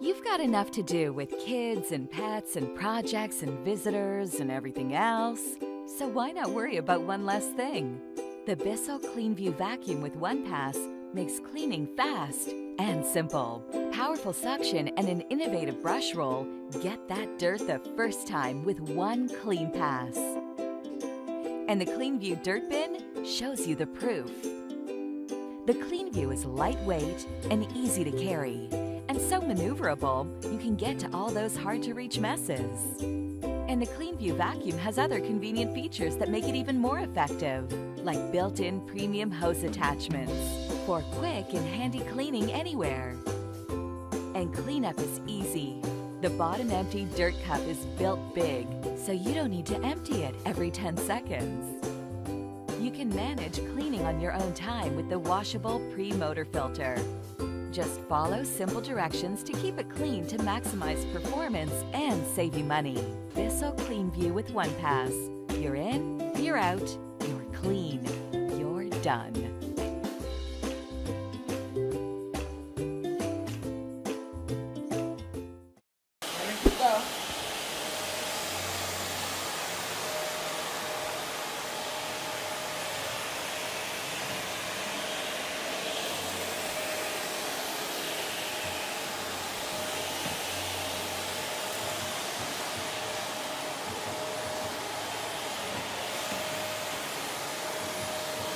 You've got enough to do with kids and pets and projects and visitors and everything else, so why not worry about one less thing? The Bissell CleanView vacuum with OnePass makes cleaning fast and simple. Powerful suction and an innovative brush roll get that dirt the first time with one clean pass. And the CleanView Dirt Bin shows you the proof. The CleanView is lightweight and easy to carry, and so maneuverable you can get to all those hard-to-reach messes. And the CleanView vacuum has other convenient features that make it even more effective, like built-in premium hose attachments for quick and handy cleaning anywhere. And cleanup is easy. The bottom empty dirt cup is built big, so you don't need to empty it every 10 seconds. You can manage cleaning on your own time with the washable pre-motor filter. Just follow simple directions to keep it clean to maximize performance and save you money. Bissell CleanView with OnePass. You're in, you're out, you're clean, you're done.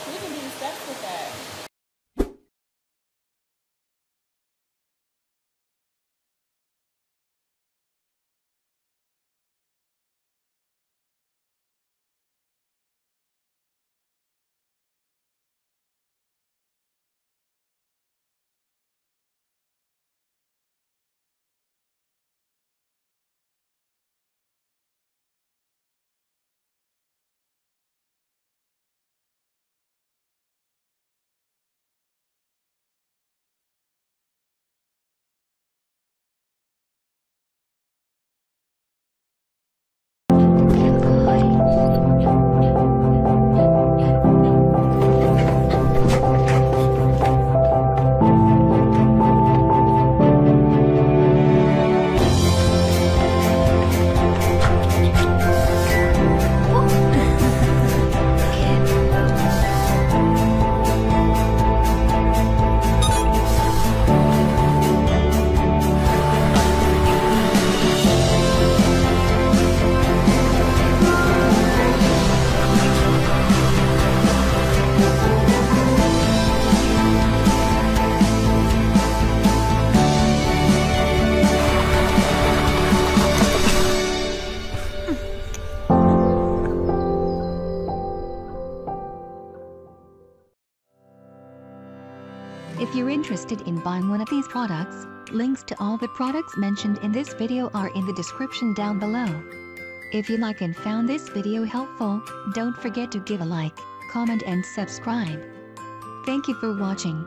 You can do steps with that. If you're interested in buying one of these products, links to all the products mentioned in this video are in the description down below. If you like and found this video helpful, don't forget to give a like, comment and subscribe. Thank you for watching.